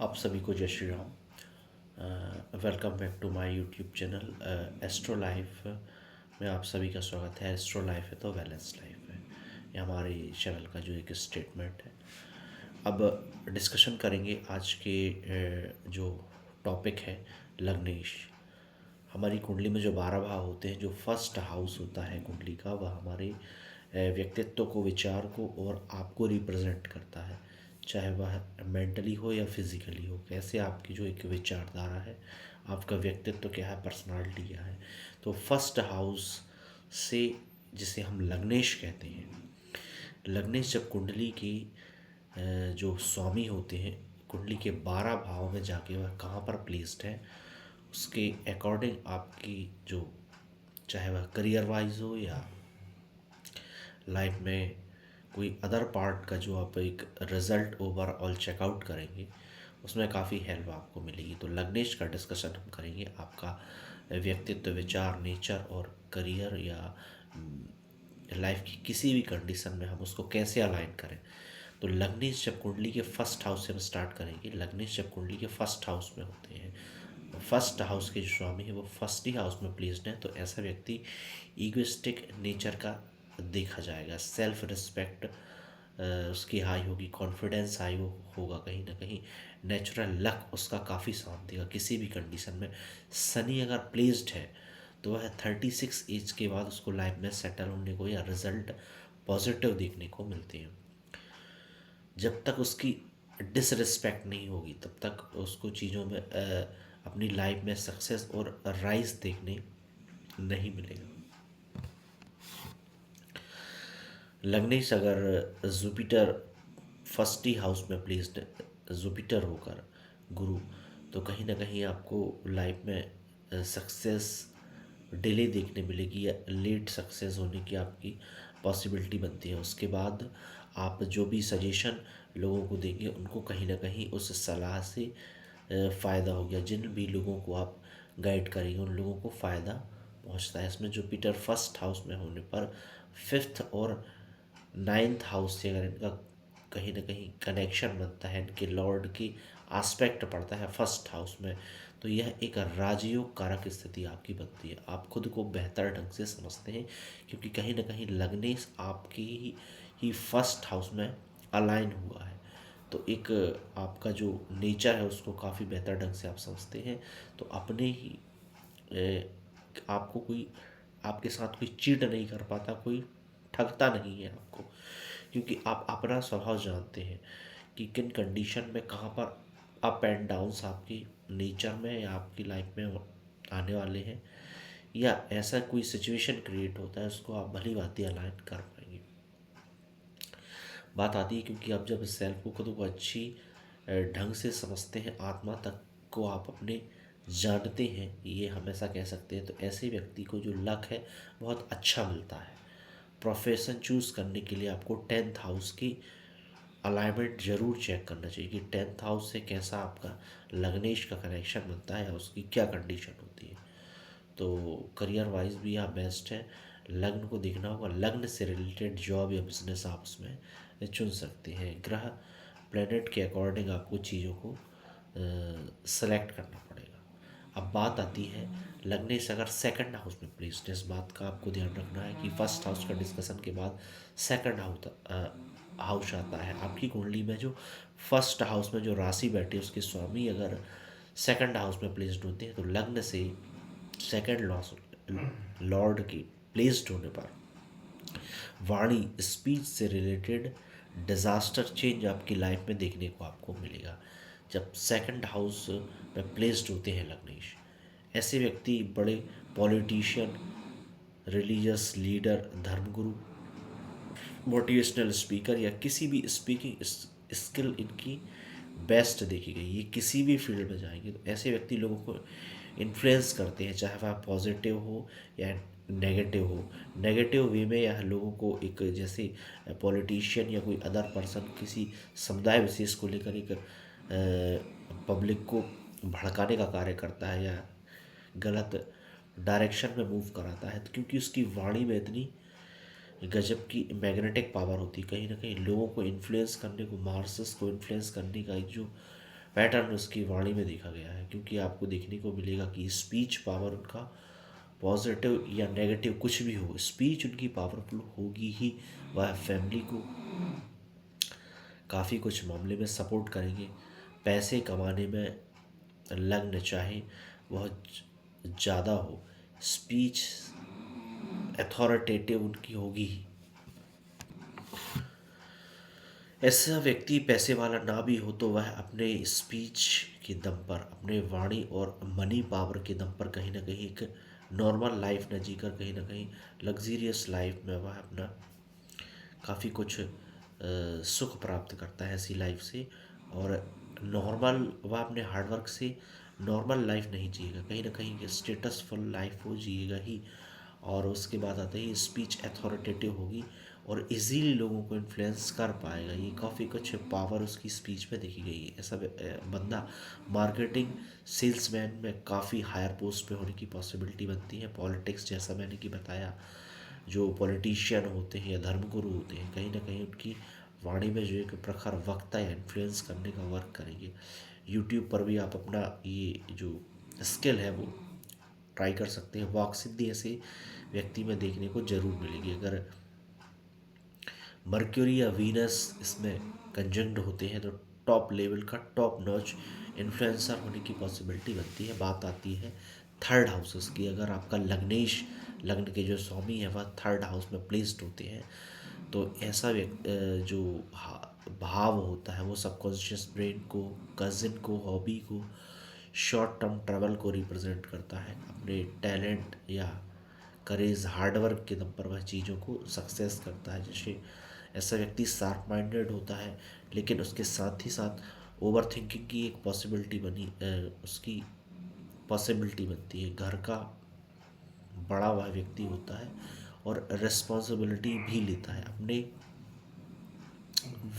आप सभी को जय Shri Ram. Welcome back to my YouTube channel astro life में आप सभी का स्वागत है। एस्ट्रो लाइफ है तो बैलेंस लाइफ है, ये हमारे चैनल का जो एक स्टेटमेंट है। अब डिस्कशन करेंगे आज के जो टॉपिक है लग्नेश। हमारी कुंडली में जो 12 भाव होते हैं, जो फर्स्ट हाउस होता है कुंडली का, वह हमारे व्यक्तित्व को, विचार को और आपको रिप्रेजेंट करता है, चाहे वह मेंटली हो या फिजिकली हो। कैसे आपकी जो एक विचारधारा है, आपका व्यक्तित्व क्या है, पर्सनालिटी क्या है। तो फर्स्ट हाउस से, जिसे हम लग्नेश कहते हैं, लग्नेश जब कुंडली की जो स्वामी होते हैं, कुंडली के 12 भाव में जाके वह कहाँ पर प्लेस्ड है, उसके अकॉर्डिंग आपकी जो, चाहे वह करियर वाइज हो या लाइफ में कोई अदर पार्ट का, जो आप एक रिज़ल्ट ओवरऑल चेकआउट करेंगे, उसमें काफ़ी हेल्प आपको मिलेगी। तो लग्नेश का डिस्कशन हम करेंगे, आपका व्यक्तित्व, विचार, नेचर और करियर या लाइफ की किसी भी कंडीशन में हम उसको कैसे अलाइन करें। तो लग्नेश जब कुंडली के फर्स्ट हाउस से हम स्टार्ट करेंगे। लग्नेश जब कुंडली के फर्स्ट हाउस में होते हैं, फर्स्ट हाउस के जो स्वामी है वो फर्स्ट ही हाउस में प्लेस्ड है, तो ऐसा व्यक्ति ईगोइस्टिक नेचर का देखा जाएगा। सेल्फ रिस्पेक्ट उसकी हाई होगी, कॉन्फिडेंस हाई होगा, कहीं ना कहीं नेचुरल लक उसका काफ़ी साथ देगा किसी भी कंडीशन में। शनि अगर प्लेस्ड है तो वह 36 एज के बाद उसको लाइफ में सेटल होने को या रिजल्ट पॉजिटिव देखने को मिलते हैं। जब तक उसकी डिसरिस्पेक्ट नहीं होगी तब तक उसको चीज़ों में अपनी लाइफ में सक्सेस और राइज देखने नहीं मिलेगा। लग्नेश अगर जुपिटर फर्स्ट ही हाउस में प्लेस्ड, जुपिटर होकर गुरु, तो कहीं ना कहीं आपको लाइफ में सक्सेस डिले देखने मिलेगी या लेट सक्सेस होने की आपकी पॉसिबिलिटी बनती है। उसके बाद आप जो भी सजेशन लोगों को देंगे, उनको कहीं ना कहीं उस सलाह से फ़ायदा हो गया। जिन भी लोगों को आप गाइड करेंगे उन लोगों को फ़ायदा पहुंचता है। इसमें जुपिटर फर्स्ट हाउस में होने पर फिफ्थ और नाइन्थ हाउस से अगर इनका कहीं ना कहीं कनेक्शन बनता है, इनके लॉर्ड की आस्पेक्ट पड़ता है फर्स्ट हाउस में, तो यह एक राजयोग कारक स्थिति आपकी बनती है। आप खुद को बेहतर ढंग से समझते हैं क्योंकि कहीं ना कहीं लग्नेश आपकी ही फर्स्ट हाउस में अलाइन हुआ है। तो एक आपका जो नेचर है उसको काफ़ी बेहतर ढंग से आप समझते हैं। तो अपने ही आपको कोई, आपके साथ कोई चीट नहीं कर पाता, कोई ठगता नहीं है आपको, क्योंकि आप अपना स्वभाव जानते हैं कि किन कंडीशन में कहाँ पर अप एंड डाउन्स आपकी नेचर में या आपकी लाइफ में आने वाले हैं, या ऐसा कोई सिचुएशन क्रिएट होता है उसको आप भली भांति अलाइन कर पाएंगे। बात आती है क्योंकि आप जब सेल्फ को, खुद को अच्छी ढंग से समझते हैं, आत्मा तक को आप अपने जानते हैं, ये हमेशा कह सकते हैं, तो ऐसे व्यक्ति को जो लक है बहुत अच्छा मिलता है। प्रोफेशन चूज़ करने के लिए आपको 10th हाउस की अलाइनमेंट ज़रूर चेक करना चाहिए कि 10th हाउस से कैसा आपका लग्नेश का कनेक्शन बनता है, उसकी क्या कंडीशन होती है। तो करियर वाइज भी आप बेस्ट है। लग्न को देखना होगा, लग्न से रिलेटेड जॉब या बिजनेस आप उसमें चुन सकते हैं। ग्रह प्लेनेट के अकॉर्डिंग आपको चीज़ों को सेलेक्ट करना पड़ेगा। अब बात आती है लग्नेश अगर सेकंड हाउस में प्लेस्ड है, इस बात का आपको ध्यान रखना है कि फर्स्ट हाउस का डिस्कशन के बाद सेकंड हाउस आता है। आपकी कुंडली में जो फर्स्ट हाउस में जो राशि बैठी है उसके स्वामी अगर सेकंड हाउस में प्लेस्ड होते हैं, तो लग्न से सेकंड लॉस लॉर्ड के प्लेस्ड होने पर वाणी, स्पीच से रिलेटेड डिज़ास्टर चेंज आपकी लाइफ में देखने को आपको मिलेगा जब सेकंड हाउस में प्लेस्ड होते हैं लग्नेश। ऐसे व्यक्ति बड़े पॉलिटिशियन, रिलीजियस लीडर, धर्मगुरु, मोटिवेशनल स्पीकर या किसी भी स्पीकिंग स्किल इनकी बेस्ट देखी गई। ये किसी भी फील्ड में जाएंगे तो ऐसे व्यक्ति लोगों को इन्फ्लुएंस करते हैं, चाहे वह पॉजिटिव हो या नेगेटिव हो। नेगेटिव वे में या लोगों को एक, जैसे पॉलिटिशियन या कोई अदर पर्सन किसी समुदाय विशेष को लेकर एक पब्लिक को भड़काने का कार्य करता है या गलत डायरेक्शन में मूव कराता है, तो क्योंकि उसकी वाणी में इतनी गजब की मैग्नेटिक पावर होती है, कहीं ना कहीं लोगों को इन्फ्लुएंस करने को, मार्सेस को इन्फ्लुएंस करने का एक जो पैटर्न उसकी वाणी में देखा गया है, क्योंकि आपको देखने को मिलेगा कि स्पीच पावर उनका पॉजिटिव या नेगेटिव कुछ भी हो, स्पीच उनकी पावरफुल होगी ही। वह फैमिली को काफ़ी कुछ मामले में सपोर्ट करेंगे, पैसे कमाने में लग्न चाहे बहुत ज़्यादा हो, स्पीच अथॉरिटेटिव उनकी होगी ही। ऐसा व्यक्ति पैसे वाला ना भी हो तो वह अपने स्पीच के दम पर, अपने वाणी और मनी पावर के दम पर कहीं ना कहीं एक नॉर्मल लाइफ न जीकर कहीं ना कहीं लग्जीरियस लाइफ में वह अपना काफ़ी कुछ सुख प्राप्त करता है ऐसी लाइफ से। और नॉर्मल वह अपने हार्डवर्क से नॉर्मल लाइफ नहीं जिएगा, कहीं ना कहीं स्टेटसफुल लाइफ वो जिएगा ही। और उसके बाद आते ही स्पीच अथॉरिटेटिव होगी और इजीली लोगों को इन्फ्लुएंस कर पाएगा, ये काफ़ी कुछ पावर उसकी स्पीच में देखी गई है। ऐसा बंदा मार्केटिंग सेल्समैन में काफ़ी हायर पोस्ट पे होने की पॉसिबिलिटी बनती है। पॉलिटिक्स जैसा मैंने कि बताया, जो पॉलिटिशियन होते हैं या धर्मगुरु होते हैं, कहीं ना कहीं उनकी वाणी में जो एक प्रखर वक्ता या इन्फ्लुएंस करने का वर्क करेंगे। यूट्यूब पर भी आप अपना ये जो स्किल है वो ट्राई कर सकते हैं। वाक सिद्धि ऐसे व्यक्ति में देखने को जरूर मिलेगी। अगर मर्क्यूरी या वीनस इसमें कंजंक्ट होते हैं तो टॉप लेवल का टॉप नॉच इन्फ्लुएंसर होने की पॉसिबिलिटी बनती है। बात आती है थर्ड हाउसेस की। अगर आपका लग्नेश, लग्न के जो स्वामी है वह थर्ड हाउस में प्लेस्ड होते हैं तो ऐसा जो भाव होता है वो सबकॉन्शियस ब्रेन को, कज़िन को, हॉबी को, शॉर्ट टर्म ट्रैवल को रिप्रेजेंट करता है। अपने टैलेंट या करेज, हार्डवर्क के दम पर वह चीज़ों को सक्सेस करता है। जैसे ऐसा व्यक्ति शार्प माइंडेड होता है, लेकिन उसके साथ ही साथ ओवर थिंकिंग की एक पॉसिबिलिटी उसकी पॉसिबिलिटी बनती है। घर का बड़ा वह व्यक्ति होता है और रिस्पॉन्सिबिलिटी भी लेता है अपने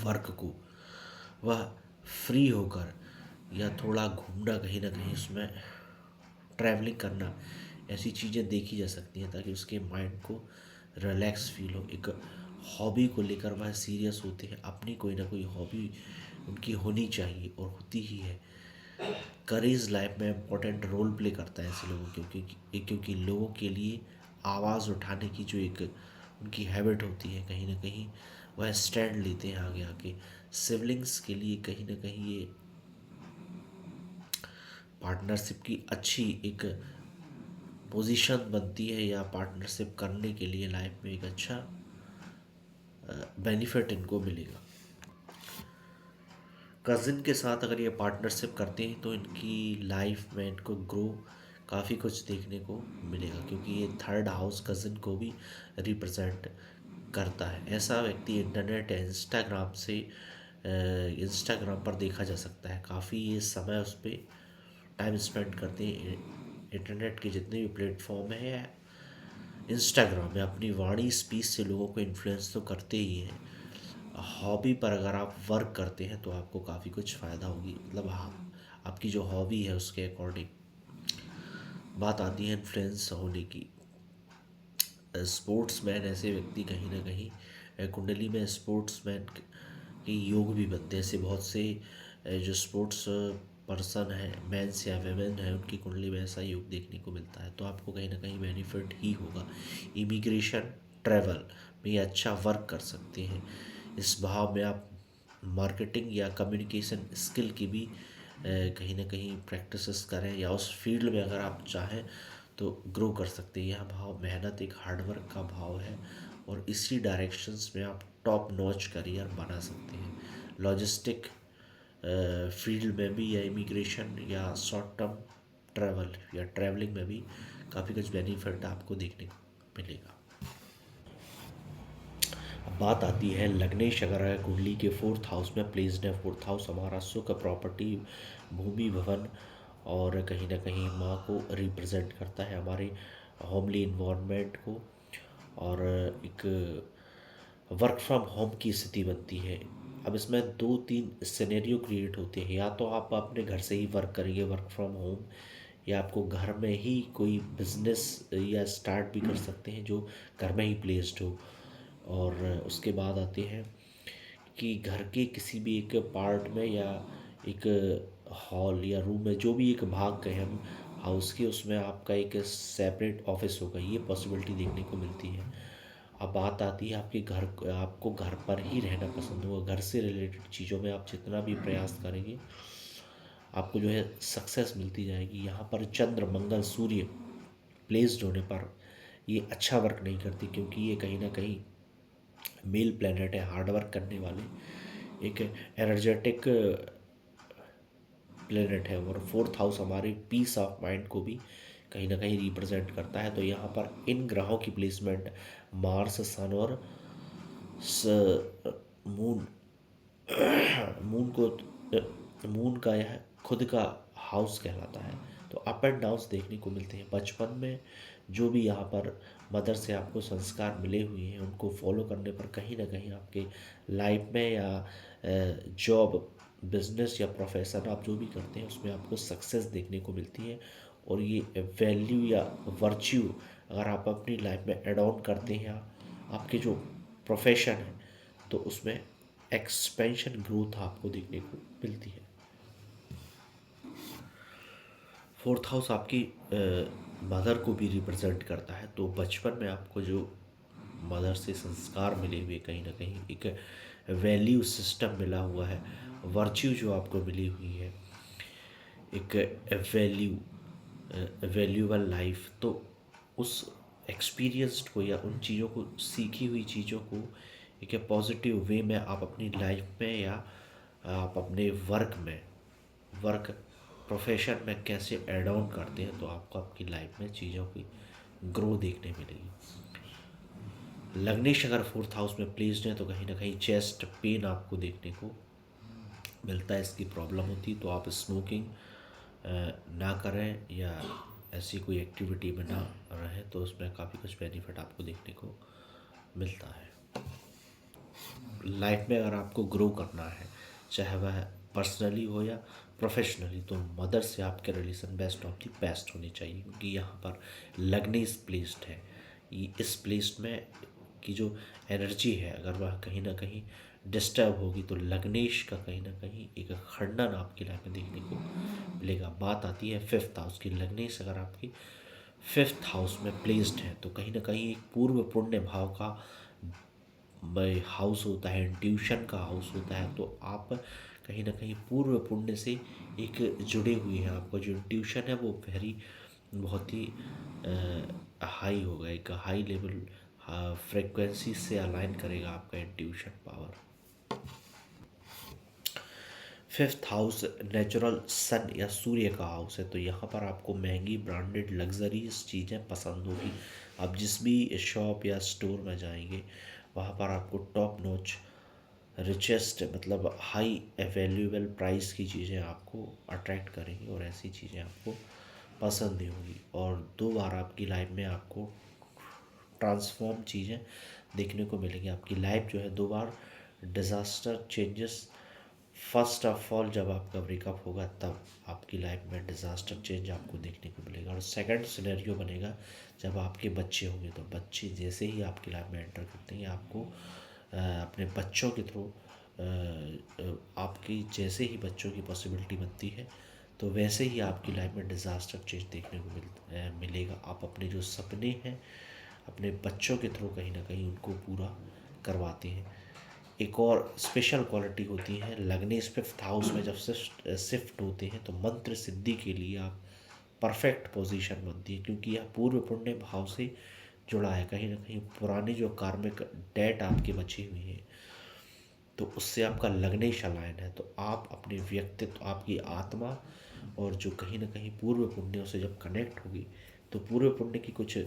वर्क को। वह फ्री होकर या थोड़ा घूमना, कहीं ना कहीं उसमें ट्रैवलिंग करना, ऐसी चीज़ें देखी जा सकती हैं ताकि उसके माइंड को रिलैक्स फील हो। एक हॉबी को लेकर वह सीरियस होते हैं। अपनी कोई ना कोई हॉबी उनकी होनी चाहिए और होती ही है। करेज लाइफ में इम्पोर्टेंट रोल प्ले करता है ऐसे लोगों क्योंकि लोगों के लिए आवाज़ उठाने की जो एक उनकी हैबिट होती है, कहीं ना कहीं वह स्टैंड लेते हैं आगे आके। सिबलिंग्स के लिए कहीं ना कहीं ये पार्टनरशिप की अच्छी एक पोजीशन बनती है, या पार्टनरशिप करने के लिए लाइफ में एक अच्छा बेनिफिट इनको मिलेगा। कज़िन के साथ अगर ये पार्टनरशिप करते हैं तो इनकी लाइफ में इनको ग्रो काफ़ी कुछ देखने को मिलेगा, क्योंकि ये थर्ड हाउस कज़िन को भी रिप्रेजेंट करता है। ऐसा व्यक्ति इंटरनेट या इंस्टाग्राम पर देखा जा सकता है। काफ़ी ये समय उस पर टाइम स्पेंड करते हैं। इंटरनेट के जितने भी प्लेटफॉर्म हैं, इंस्टाग्राम में अपनी वाणी स्पीच से लोगों को इन्फ्लुएंस तो करते ही हैं। हॉबी पर अगर आप वर्क करते हैं तो आपको काफ़ी कुछ फ़ायदा होगी, मतलब हाँ, आपकी जो हॉबी है उसके अकॉर्डिंग। बात आती है इन्फ्लुएंस होने की। स्पोर्ट्समैन ऐसे व्यक्ति कहीं ना कहीं कुंडली में स्पोर्ट्समैन के योग भी बनते हैं। ऐसे बहुत से जो स्पोर्ट्स पर्सन है, मेंस या वेमेन है, उनकी कुंडली में ऐसा योग देखने को मिलता है तो आपको कहीं ना कहीं बेनिफिट ही होगा। इमिग्रेशन, ट्रैवल में ये अच्छा वर्क कर सकते हैं। इस भाव में आप मार्केटिंग या कम्युनिकेशन स्किल की भी कहीं ना कहीं प्रैक्टिसेस करें, या उस फील्ड में अगर आप चाहें तो ग्रो कर सकते हैं। यह भाव मेहनत, एक हार्डवर्क का भाव है और इसी डायरेक्शंस में आप टॉप नॉच करियर बना सकते हैं। लॉजिस्टिक फील्ड में भी, या इमिग्रेशन, या शॉर्ट टर्म ट्रैवल या ट्रैवलिंग में भी काफ़ी कुछ बेनिफिट आपको देखने को मिलेगा। अब बात आती है लग्नेश अगर है कुंडली के फोर्थ हाउस में प्लेस्ड है। फोर्थ हाउस हमारा सुख, प्रॉपर्टी, भूमि, भवन और कहीं ना कहीं माँ को रिप्रेजेंट करता है, हमारे होमली इन्वायरमेंट को। और एक वर्क फ्रॉम होम की स्थिति बनती है। अब इसमें दो तीन सिनेरियो क्रिएट होते हैं, या तो आप अपने घर से ही वर्क करेंगे, वर्क फ्रॉम होम, या आपको घर में ही कोई बिजनेस या स्टार्ट भी कर सकते हैं जो घर में ही प्लेस्ड हो। और उसके बाद आते हैं कि घर के किसी भी एक पार्ट में या एक हॉल या रूम में जो भी एक भाग कहें हम हाउस के, उसमें आपका एक सेपरेट ऑफिस होगा, ये पॉसिबिलिटी देखने को मिलती है। अब बात आती है आपके घर, आपको घर पर ही रहना पसंद होगा, घर से रिलेटेड चीज़ों में आप जितना भी प्रयास करेंगे आपको जो है सक्सेस मिलती जाएगी। यहाँ पर चंद्र मंगल सूर्य प्लेस्ड होने पर ये अच्छा वर्क नहीं करती, क्योंकि ये कहीं ना कहीं मेल प्लेनेट है, हार्ड वर्क करने वाले एक एनर्जेटिक प्लेनेट है। और फोर्थ हाउस हमारे पीस ऑफ माइंड को भी कहीं ना कहीं रिप्रेजेंट करता है। तो यहाँ पर इन ग्रहों की प्लेसमेंट मार्स, सन और मून, मून को, मून का यह खुद का हाउस कहलाता है। तो अप एंड डाउन्स देखने को मिलते हैं। बचपन में जो भी यहाँ पर मदर से आपको संस्कार मिले हुए हैं उनको फॉलो करने पर कहीं ना कहीं आपके लाइफ में या जॉब, बिजनेस या प्रोफेशन आप जो भी करते हैं उसमें आपको सक्सेस देखने को मिलती है। और ये वैल्यू या वर्च्यू अगर आप अपनी लाइफ में एड ऑन करते हैं आपके जो प्रोफेशन है तो उसमें एक्सपेंशन ग्रोथ आपको देखने को मिलती है। फोर्थ हाउस आपकी मदर को भी रिप्रेजेंट करता है। तो बचपन में आपको जो मदर से संस्कार मिले हुए, कहीं ना कहीं एक वैल्यू सिस्टम मिला हुआ है, वर्च्यू जो आपको मिली हुई है, एक वैल्यूबल लाइफ, तो उस एक्सपीरियंस्ड को या उन चीज़ों को, सीखी हुई चीज़ों को एक पॉजिटिव वे में आप अपनी लाइफ में या आप अपने वर्क प्रोफेशन में कैसे ऐड ऑन करते हैं तो आपको आपकी लाइफ में चीज़ों की ग्रो देखने मिलेगी। लग्नेश अगर फोर्थ हाउस में प्लेस्ड है तो कहीं ना कहीं चेस्ट पेन आपको देखने को मिलता है, इसकी प्रॉब्लम होती है। तो आप स्मोकिंग ना करें या ऐसी कोई एक्टिविटी में ना रहें तो उसमें काफ़ी कुछ बेनिफिट आपको देखने को मिलता है। लाइफ में अगर आपको ग्रो करना है, चाहे वह पर्सनली हो या प्रोफेशनली, तो मदर से आपके relation best of the best होने चाहिए, क्योंकि यहाँ पर लग्नेश प्लेस्ड है। इस प्लेस में की जो एनर्जी है अगर वह कहीं ना कहीं डिस्टर्ब होगी तो लग्नेश का कहीं ना कहीं एक खंडन आपकी लाइफ में देखने को मिलेगा। बात आती है फिफ्थ हाउस की। लग्नेश अगर आपकी फिफ्थ हाउस में प्लेस्ड है तो कहीं ना कहीं एक पूर्व पुण्य भाव का हाउस होता है, इंट्यूशन का हाउस होता है। तो आप कहीं ना कहीं पूर्व पुण्य से एक जुड़े हुए हैं। आपका जो इंट्यूशन है वो वेरी बहुत ही हाई होगा, एक हाई लेवल फ्रिक्वेंसी से अलाइन करेगा आपका intuition power. Fifth house natural sun या सूर्य का हाउस है। तो यहाँ पर आपको महंगी ब्रांडेड लग्जरीज चीज़ें पसंद होगी। आप जिस भी शॉप या स्टोर में जाएंगे वहाँ पर आपको टॉप नॉच रिचेस्ट मतलब हाई वैल्यूएबल प्राइस की चीज़ें आपको अट्रैक्ट करेंगी और ऐसी चीज़ें आपको पसंद नहीं होगी। और दो बार आपकी लाइफ में आपको ट्रांसफॉर्म चीज़ें देखने को मिलेंगी। आपकी लाइफ जो है दो बार disaster changes, first of all जब आपका ब्रेकअप होगा तब आपकी लाइफ में डिज़ास्टर चेंज आपको देखने को मिलेगा। और सेकंड सिनेरियो बनेगा जब आपके बच्चे होंगे। तो बच्चे जैसे ही आपकी लाइफ में एंटर करते हैं आपको अपने बच्चों के थ्रू आपकी जैसे ही बच्चों की पॉसिबिलिटी बनती है तो वैसे ही आपकी लाइफ में डिज़ास्टर चेंज देखने को मिलेगा। आप अपने जो सपने हैं अपने बच्चों के थ्रू कहीं ना कहीं उनको पूरा करवाते हैं। एक और स्पेशल क्वालिटी होती है लगने इस फिफ्थ हाउस में जब शिफ्ट होते हैं तो मंत्र सिद्धि के लिए आप परफेक्ट पोजीशन बनती है, क्योंकि यह पूर्व पुण्य भाव से जुड़ा है। कहीं ना कहीं पुरानी जो कार्मिक डेट आपके बची हुई है तो उससे आपका लगने शलायन है। तो आप अपने व्यक्तित्व, आपकी आत्मा और जो कहीं ना कहीं पूर्व पुण्यों से जब कनेक्ट होगी तो पूर्व पुण्य की कुछ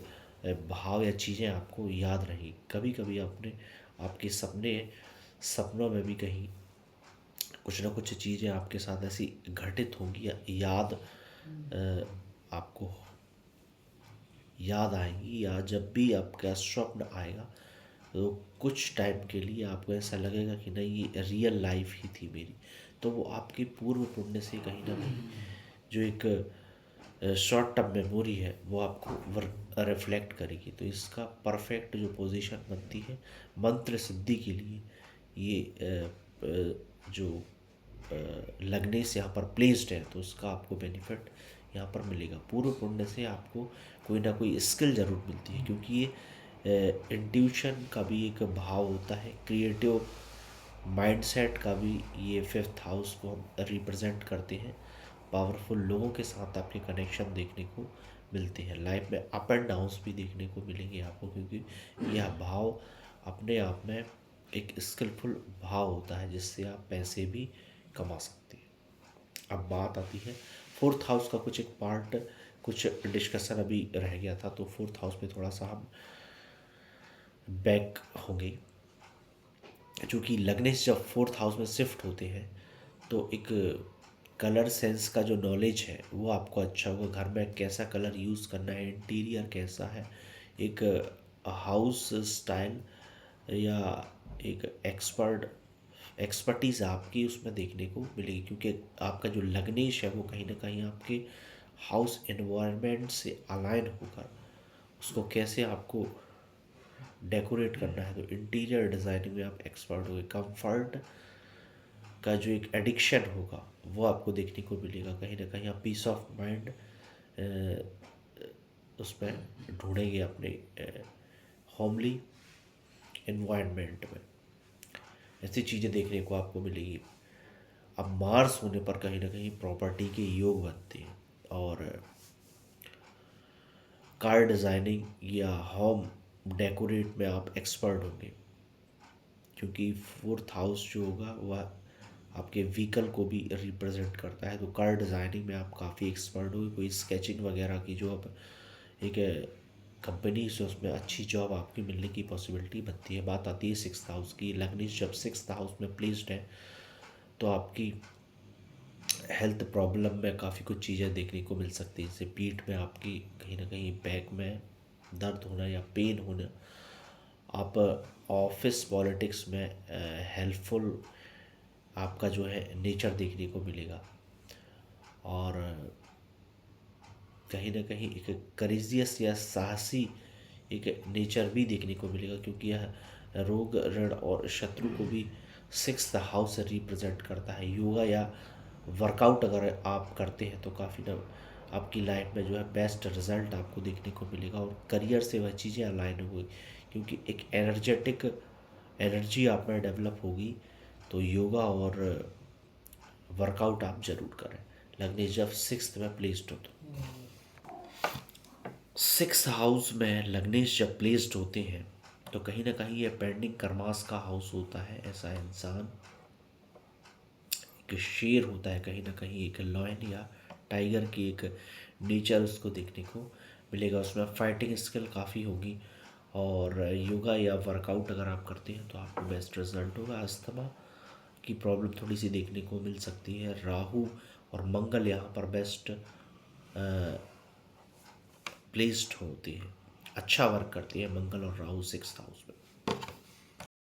भाव या चीज़ें आपको याद रहेगी। कभी कभी आपने आपके सपनों में भी कहीं कुछ ना कुछ चीज़ें आपके साथ ऐसी घटित होंगी या आपको याद आएंगी, या जब भी आपका स्वप्न आएगा तो कुछ टाइम के लिए आपको ऐसा लगेगा कि नहीं ये रियल लाइफ ही थी मेरी। तो वो आपके पूर्व पुण्य से कहीं ना कहीं जो एक शॉर्ट टर्म मेमोरी है वो आपको रिफ्लेक्ट करेगी। तो इसका परफेक्ट जो पोजीशन बनती है मंत्र सिद्धि के लिए, ये जो लग्नेश यहाँ पर प्लेस्ड है तो उसका आपको बेनिफिट यहाँ पर मिलेगा। पूर्व पुण्य से आपको कोई ना कोई स्किल ज़रूर मिलती है, क्योंकि ये इंट्यूशन का भी एक भाव होता है, क्रिएटिव माइंडसेट का भी ये 5th हाउस को हम रिप्रेजेंट करते हैं। पावरफुल लोगों के साथ आपके कनेक्शन देखने को मिलते हैं। लाइफ में अप एंड डाउन्स भी देखने को मिलेंगे आपको, क्योंकि यह भाव अपने आप में एक स्किलफुल भाव होता है जिससे आप पैसे भी कमा सकते हैं। अब बात आती है 4th हाउस का, कुछ एक पार्ट कुछ डिस्कशन अभी रह गया था, तो 4th हाउस पे थोड़ा सा हम बैक होंगे। चूँकि लग्नेश जब 4th हाउस में शिफ्ट होते हैं तो एक कलर सेंस का जो नॉलेज है वो आपको अच्छा होगा। घर में कैसा कलर यूज़ करना है, इंटीरियर कैसा है, एक हाउस स्टाइल या एक एक्सपर्टीज़ आपकी उसमें देखने को मिलेगी, क्योंकि आपका जो लग्नेश है वो कहीं ना कहीं आपके हाउस एनवायरनमेंट से अलाइन होकर उसको कैसे आपको डेकोरेट करना है, तो इंटीरियर डिज़ाइनिंग में आप एक्सपर्ट होगे। कंफर्ट का जो एक एडिक्शन होगा वो आपको देखने को मिलेगा। कहीं ना कहीं आप पीस ऑफ माइंड उसमें ढूंढेंगे अपने होमली एनवायरनमेंट में, ऐसी चीज़ें देखने को आपको मिलेगी। अब मार्स होने पर कहीं ना कहीं प्रॉपर्टी के योग बनते हैं, और कार डिज़ाइनिंग या होम डेकोरेट में आप एक्सपर्ट होंगे, क्योंकि 4th हाउस जो होगा वह आपके व्हीकल को भी रिप्रेजेंट करता है। तो कार डिज़ाइनिंग में आप काफ़ी एक्सपर्ट होंगे। कोई स्केचिंग वगैरह की जो आप एक कंपनी से उसमें अच्छी जॉब आपकी मिलने की पॉसिबिलिटी बनती है। बात आती है 6th हाउस की। लग्नेश जब 6th हाउस में प्लेस्ड है तो आपकी हेल्थ प्रॉब्लम में काफ़ी कुछ चीज़ें देखने को मिल सकती है, जैसे पीठ में आपकी कहीं ना कहीं बैक में दर्द होना या पेन होना। आप ऑफिस पॉलिटिक्स में हेल्पफुल आपका जो है नेचर देखने को मिलेगा, और कहीं ना कहीं एक करेजियस या साहसी एक नेचर भी देखने को मिलेगा, क्योंकि यह रोग ऋण और शत्रु को भी 6th हाउस रिप्रेजेंट करता है। योगा या वर्कआउट अगर आप करते हैं तो काफ़ी ना आपकी लाइफ में जो है बेस्ट रिजल्ट आपको देखने को मिलेगा, और करियर से वह चीज़ें अलाइन होगी, क्योंकि एक एनर्जेटिक एनर्जी आप में डेवलप होगी। तो योगा और वर्कआउट आप ज़रूर करें। लगने जब 6th में प्लेस्ड हो, तो 6th हाउस में लग्नेश जब प्लेस्ड होते हैं तो कहीं ना कहीं ये पेंडिंग कर्मास का हाउस होता है। ऐसा इंसान एक शेर होता है, कहीं ना कहीं एक लॉयन या टाइगर की एक नेचर उसको देखने को मिलेगा। उसमें फाइटिंग स्किल काफ़ी होगी, और योगा या वर्कआउट अगर आप करते हैं तो आपको बेस्ट रिजल्ट होगा। अस्थमा की प्रॉब्लम थोड़ी सी देखने को मिल सकती है। राहु और मंगल यहाँ पर बेस्ट प्लेस्ड होती है, अच्छा वर्क करती है मंगल और राहु 6th हाउस में।